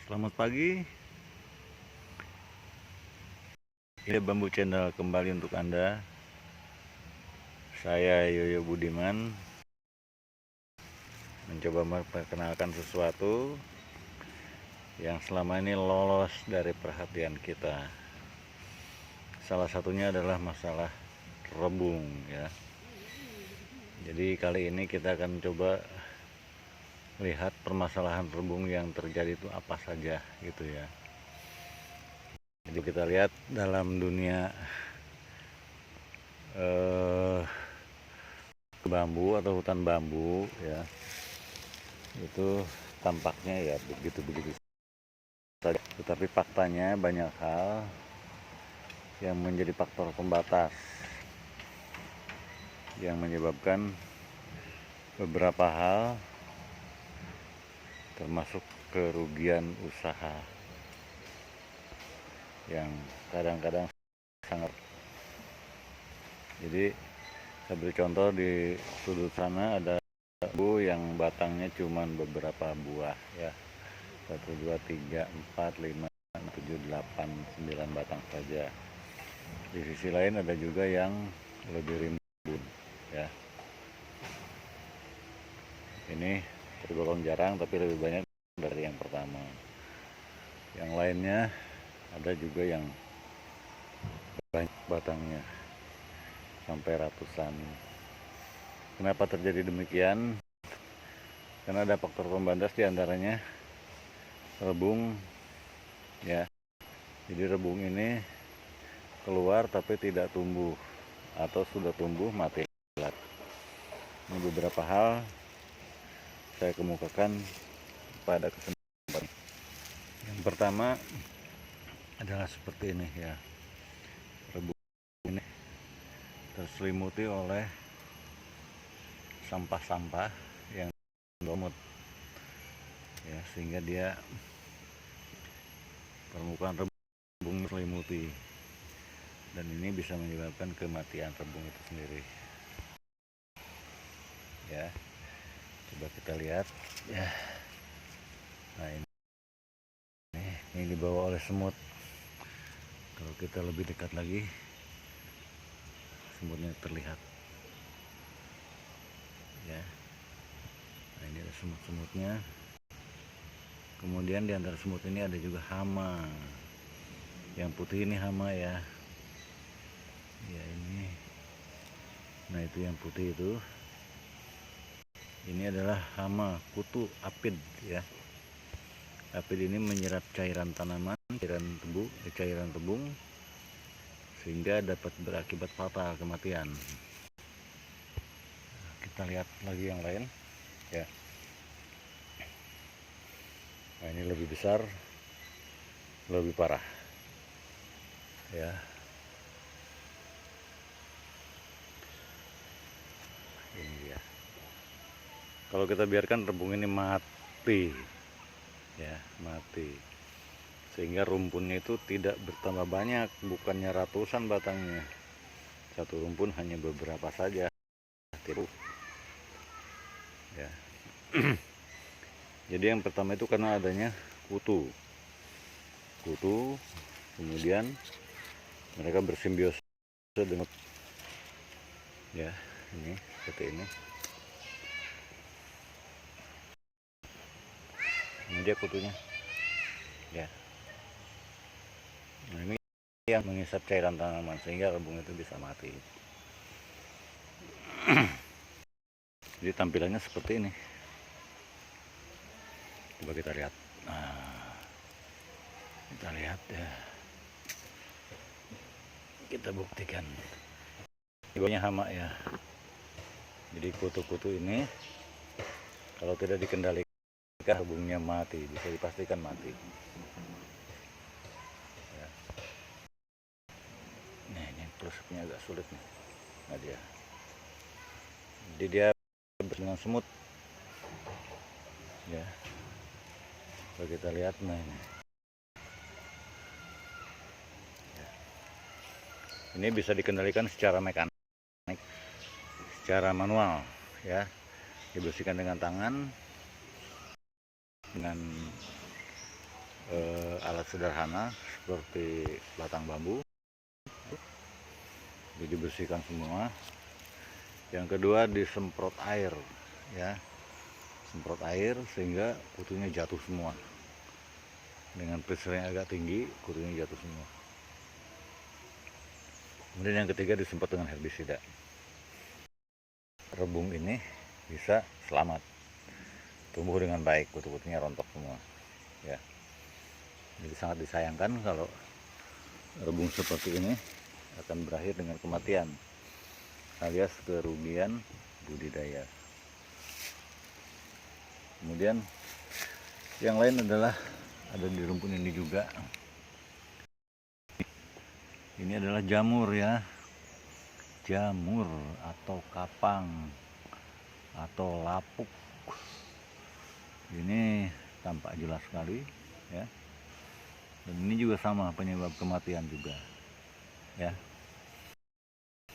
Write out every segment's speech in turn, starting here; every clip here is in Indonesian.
Selamat pagi, ini Bambu Channel kembali untuk Anda. Saya Yoyo Budiman, mencoba memperkenalkan sesuatu yang selama ini lolos dari perhatian kita. Salah satunya adalah masalah rebung ya. Jadi kali ini kita akan coba lihat permasalahan rebung yang terjadi itu apa saja gitu ya. Jadi kita lihat dalam dunia bambu atau hutan bambu ya, itu tampaknya ya begitu-begitu saja. Tetapi faktanya banyak hal yang menjadi faktor pembatas yang menyebabkan beberapa hal termasuk kerugian usaha yang kadang-kadang sangat. Jadi saya beri contoh, di sudut sana ada bambu yang batangnya cuma beberapa buah ya, 1, 2, 3, 4, 5, 7, 8, 9 batang saja. Di sisi lain ada juga yang lebih rimbun ya. Ini tergolong jarang tapi lebih banyak dari yang pertama. Yang lainnya ada juga yang banyak batangnya sampai ratusan. Kenapa terjadi demikian? Karena ada faktor pembatas, diantaranya rebung ya. Jadi rebung ini keluar tapi tidak tumbuh, atau sudah tumbuh mati. Ini beberapa hal saya kemukakan pada kesempatan. Yang pertama adalah seperti ini ya, rebung ini terselimuti oleh sampah-sampah yang lumut ya, sehingga dia permukaan rebung terselimuti, dan ini bisa menyebabkan kematian rebung itu sendiri ya. Coba kita lihat ya. Nah, ini dibawa oleh semut. Kalau kita lebih dekat lagi, semutnya terlihat ya. Nah, ini ada semut-semutnya. Kemudian di antara semut ini ada juga hama. Yang putih ini hama ya. Ya ini. Nah, itu yang putih itu. Ini adalah hama kutu apid ya. Apid ini menyerap cairan tanaman, cairan tebung, sehingga dapat berakibat fatal, kematian. Kita lihat lagi yang lain ya. Nah, ini lebih besar, lebih parah ya. Ini dia. Kalau kita biarkan rebung ini mati ya, mati, sehingga rumpunnya itu tidak bertambah banyak, bukannya ratusan batangnya, satu rumpun hanya beberapa saja ya. Jadi yang pertama itu karena adanya kutu, kemudian mereka bersimbiosis dengan ya, ini seperti ini. Ini dia kutunya ya. Nah, ini yang mengisap cairan tanaman sehingga rebung itu bisa mati. Jadi tampilannya seperti ini. Coba kita lihat. Nah, kita lihat ya. Kita buktikan. Ini hama ya. Jadi kutu-kutu ini kalau tidak dikendalikan, rebungnya mati, bisa dipastikan mati ya. Nah, ini close-upnya agak sulit nih. Nah, jadi dia dengan semut ya. Kalau kita lihat, nah ini ya. Ini bisa dikendalikan secara mekanik, secara manual ya. Dibersihkan dengan tangan, dengan alat sederhana seperti batang bambu, jadi dibersihkan semua. Yang kedua, disemprot air, ya, semprot air sehingga kutunya jatuh semua. Dengan pressure yang agak tinggi, kutunya jatuh semua. Kemudian yang ketiga, disemprot dengan herbisida. Rebung ini bisa selamat, tumbuh dengan baik, kutu-kutunya rontok semua, ya. Jadi sangat disayangkan kalau rebung seperti ini akan berakhir dengan kematian alias kerugian budidaya. Kemudian yang lain adalah ada di rumpun ini juga. Ini adalah jamur, ya, jamur atau kapang atau lapuk. Ini tampak jelas sekali, ya. Dan ini juga sama penyebab kematian juga, ya.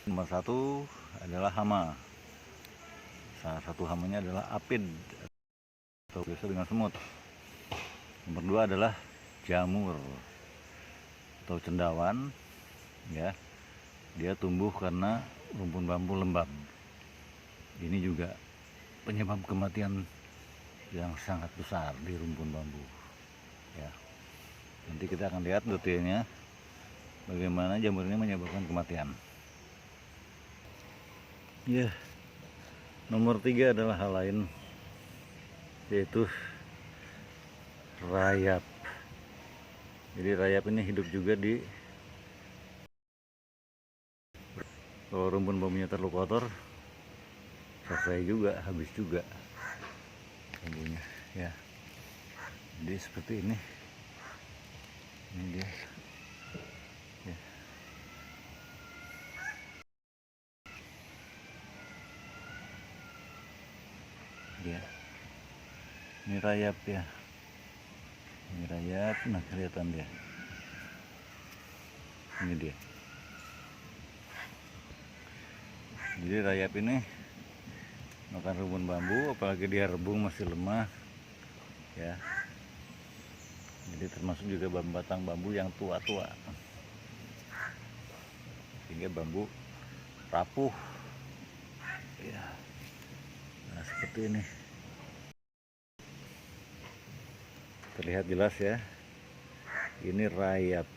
Nomor satu adalah hama. Salah satu hamanya adalah apid atau biasa dengan semut. Nomor dua adalah jamur atau cendawan, ya. Dia tumbuh karena rumpun bambu lembab. Ini juga penyebab kematian yang sangat besar di rumpun bambu, ya. Nanti kita akan lihat detailnya bagaimana jamur ini menyebabkan kematian. Ya, nomor tiga adalah hal lain, yaitu rayap. Jadi rayap ini hidup juga di, kalau rumpun bambunya terlalu kotor, selesai juga, habis juga bambunya, ya. Jadi seperti ini dia, ya. Dia ini rayap, ya, ini rayap. Nah, kelihatan dia, ini dia. Jadi rayap ini makan rumpun bambu, apalagi dia rebung masih lemah, ya. Jadi termasuk juga batang bambu yang tua-tua, sehingga bambu rapuh, ya. Nah, seperti ini terlihat jelas, ya. Ini rayap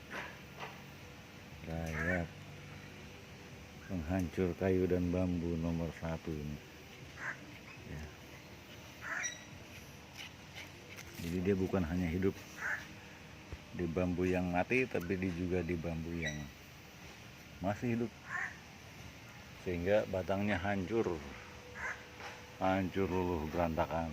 penghancur kayu dan bambu nomor satu ini, ya. Jadi dia bukan hanya hidup di bambu yang mati, tapi dia juga di bambu yang masih hidup, sehingga batangnya hancur luluh berantakan.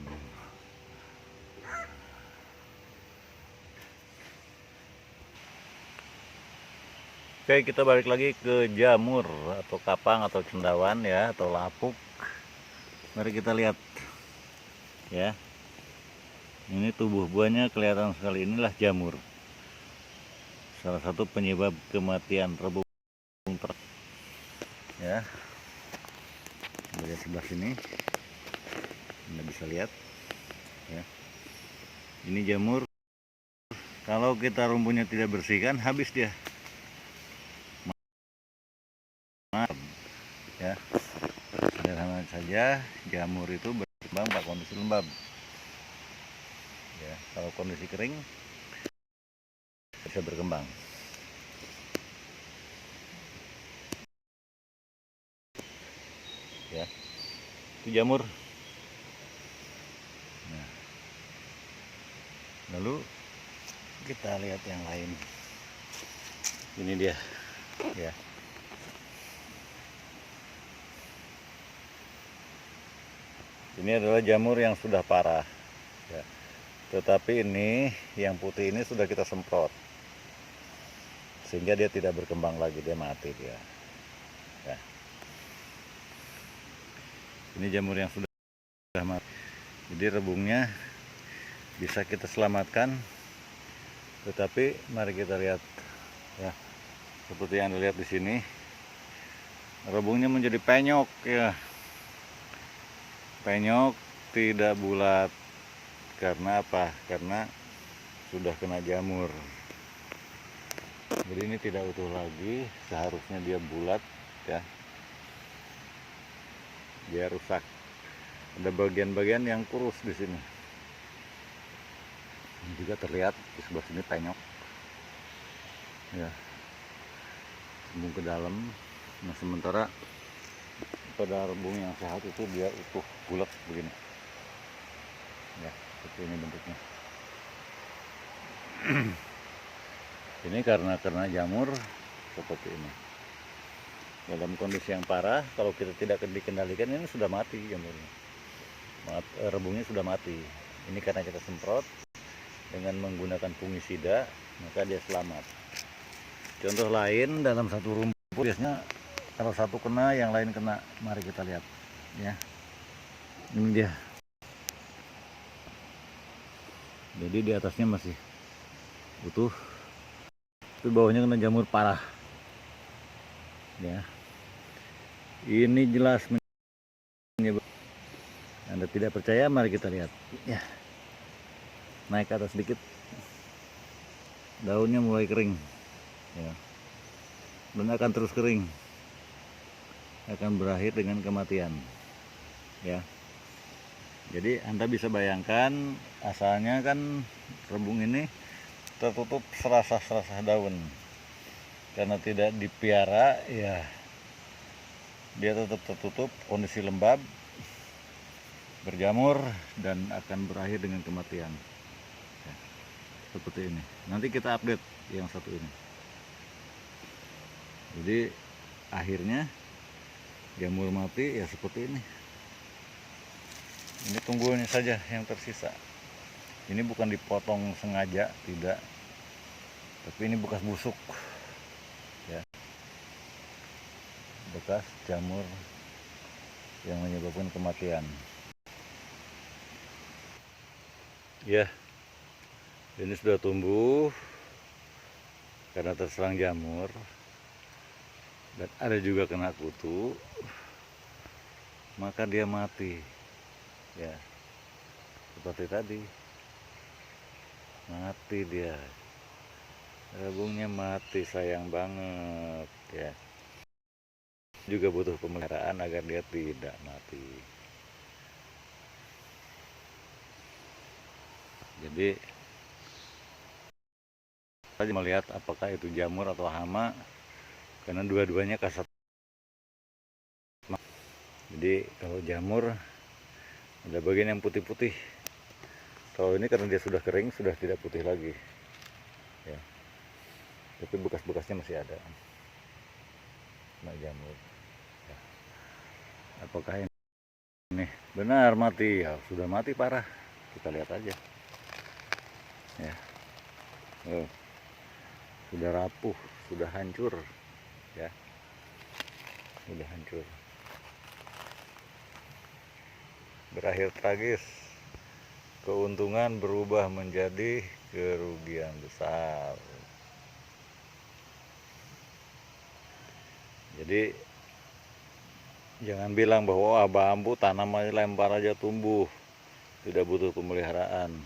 Oke, kita balik lagi ke jamur atau kapang atau cendawan, ya, atau lapuk. Mari kita lihat, ya. Ini tubuh buahnya kelihatan sekali. Inilah jamur, salah satu penyebab kematian rebung, ya. Bagian sebelah sini Anda bisa lihat, ya. Ini jamur, kalau kita rumputnya tidak bersihkan, habis dia, ya. Sederhana saja, jamur itu berkembang pada kondisi lembab, ya. Kalau kondisi kering bisa berkembang, ya. Itu jamur. Nah, lalu kita lihat yang lain. Ini dia, ya. Ini adalah jamur yang sudah parah, ya. Tetapi ini yang putih ini sudah kita semprot, sehingga dia tidak berkembang lagi, dia mati dia, ya. Ini jamur yang sudah mati. Jadi rebungnya bisa kita selamatkan, tetapi mari kita lihat, ya. Seperti yang dilihat di sini, rebungnya menjadi penyok, ya. Penyok, tidak bulat. Karena apa? Karena sudah kena jamur. Jadi ini tidak utuh lagi, seharusnya dia bulat ya. Dia rusak. Ada bagian-bagian yang kurus di sini. Ini juga terlihat di sebelah sini penyok. Ya. Sembung ke dalam. Nah, sementara pada rebung yang sehat itu dia utuh bulat begini. Ya, seperti ini bentuknya. Ini karena jamur seperti ini. Dalam kondisi yang parah, kalau kita tidak dikendalikan, ini sudah mati jamurnya. Rebungnya sudah mati. Ini karena kita semprot dengan menggunakan fungisida, maka dia selamat. Contoh lain, dalam satu rumput biasanya kalau satu kena, yang lain kena. Mari kita lihat ya. Ini dia. Jadi di atasnya masih utuh, tapi bawahnya kena jamur parah ya. Ini jelas menyebabkan. Anda tidak percaya, mari kita lihat ya. Naik ke atas sedikit, daunnya mulai kering ya, dan akan terus kering, akan berakhir dengan kematian ya. Jadi Anda bisa bayangkan, asalnya kan rebung ini tertutup serasa-serasa daun, karena tidak dipiara ya, dia tetap tertutup, kondisi lembab, berjamur, dan akan berakhir dengan kematian ya, seperti ini. Nanti kita update yang satu ini. Jadi akhirnya jamur mati ya seperti ini. Ini tungguannya saja yang tersisa. Ini bukan dipotong sengaja, tidak, tapi ini bekas busuk ya, bekas jamur yang menyebabkan kematian ya. Ini sudah tumbuh karena terserang jamur, dan ada juga kena kutu, maka dia mati ya, seperti tadi. Mati dia, rebungnya mati, sayang banget ya. Juga butuh pemeliharaan agar dia tidak mati. Jadi saja melihat apakah itu jamur atau hama, karena dua-duanya kasat. Jadi kalau jamur ada bagian yang putih-putih, kalau ini karena dia sudah kering, sudah tidak putih lagi ya, tapi bekas-bekasnya masih ada, kena jamur ya. Apakah ini benar mati? Ya sudah mati parah, kita lihat aja ya. Sudah rapuh, sudah hancur ya, sudah hancur, berakhir tragis. Keuntungan berubah menjadi kerugian besar. Jadi jangan bilang bahwa bambu tanam aja, lempar aja tumbuh, tidak butuh pemeliharaan.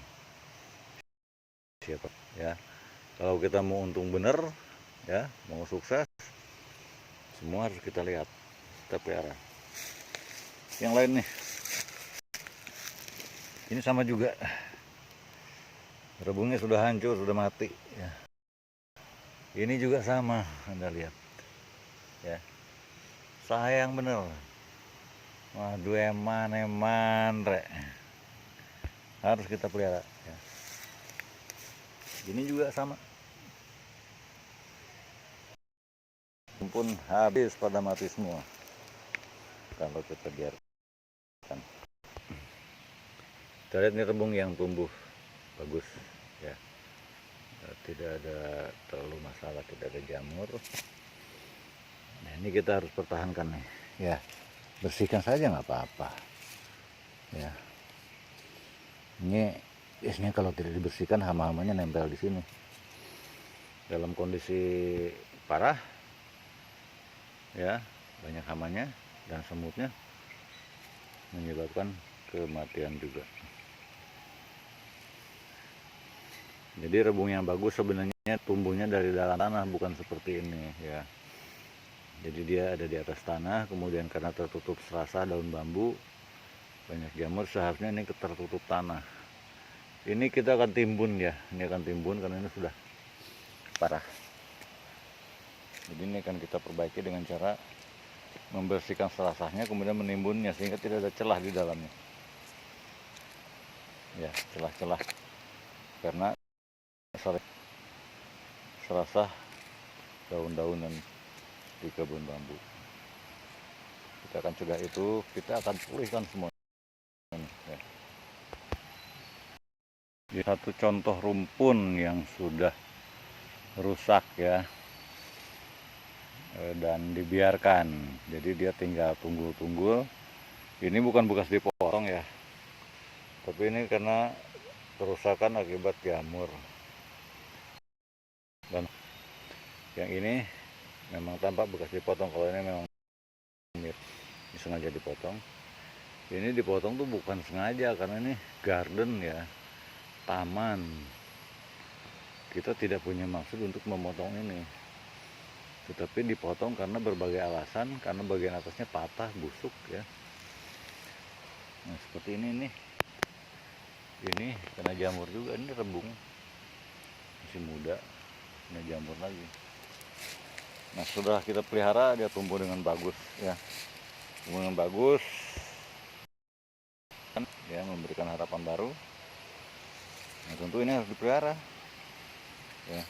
Siapa ya? Kalau kita mau untung bener ya, mau sukses, semua harus kita lihat, kita pelihara. Yang lain nih, ini sama juga, rebungnya sudah hancur, sudah mati ya. Ini juga sama, Anda lihat ya, sayang bener. Waduh, eman rek, harus kita pelihara ya. Ini juga sama, pun habis pada mati semua kalau kita biarkan. Kita lihat ini rebung yang tumbuh bagus ya, tidak ada terlalu masalah, tidak ada jamur. Nah ini kita harus pertahankan nih ya, bersihkan saja nggak apa-apa ya. Ini biasanya kalau tidak dibersihkan, hama-hamanya nempel di sini. Dalam kondisi parah ya, banyak hamanya dan semutnya, menyebabkan kematian juga. Jadi rebung yang bagus sebenarnya tumbuhnya dari dalam tanah, bukan seperti ini ya. Jadi dia ada di atas tanah, kemudian karena tertutup serasa daun bambu, banyak jamur, seharusnya ini tertutup tanah. Ini kita akan timbun ya, ini akan timbun karena ini sudah parah. Jadi ini akan kita perbaiki dengan cara membersihkan serasanya, kemudian menimbunnya sehingga tidak ada celah di dalamnya. Ya, celah-celah karena serasa daun-daunan di kebun bambu. Kita akan cegah itu, kita akan pulihkan semua. Ya. Di satu contoh rumpun yang sudah rusak ya, dan dibiarkan, jadi dia tinggal tunggul-tunggul. Ini bukan bekas dipotong ya, tapi ini karena kerusakan akibat jamur. Dan yang ini memang tampak bekas dipotong, kalau ini memang sengaja dipotong. Ini dipotong tuh bukan sengaja, karena ini garden ya, taman. Kita tidak punya maksud untuk memotong ini, tetapi dipotong karena berbagai alasan, karena bagian atasnya patah, busuk ya. Nah seperti ini nih, ini kena jamur juga, ini rebung masih muda, kena jamur lagi. Nah sudah kita pelihara, dia tumbuh dengan bagus ya, tumbuh dengan bagus ya, memberikan harapan baru. Nah tentu ini harus dipelihara ya,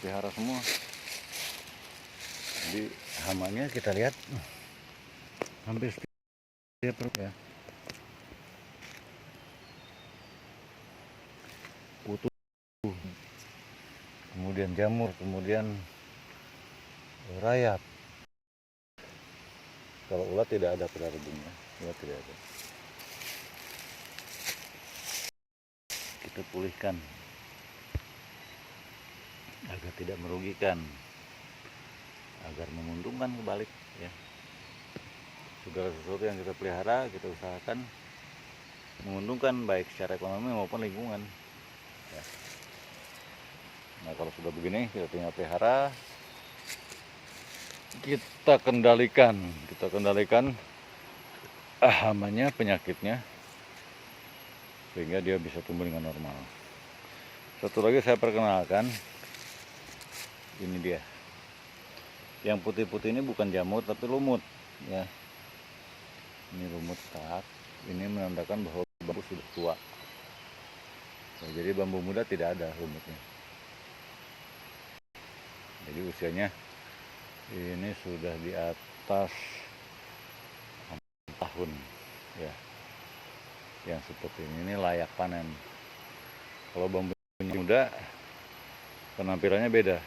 pelihara semua. Jadi hamanya kita lihat hampir setiap ya, kutu, kemudian jamur, kemudian rayap. Kalau ulat tidak ada pada rebungnya, ulat tidak ada. Kita pulihkan agar tidak merugikan, agar menguntungkan kebalik ya. Segala sesuatu yang kita pelihara, kita usahakan menguntungkan baik secara ekonomi maupun lingkungan ya. Nah kalau sudah begini, kita tinggal pelihara, kita kendalikan hamanya, penyakitnya, sehingga dia bisa tumbuh dengan normal. Satu lagi saya perkenalkan, ini dia. Yang putih-putih ini bukan jamur tapi lumut ya. Ini lumut tak. Ini menandakan bahwa bambu sudah tua. Nah, jadi bambu muda tidak ada lumutnya. Jadi usianya ini sudah di atas 6 tahun ya. Yang seperti ini layak panen. Kalau bambu muda penampilannya beda.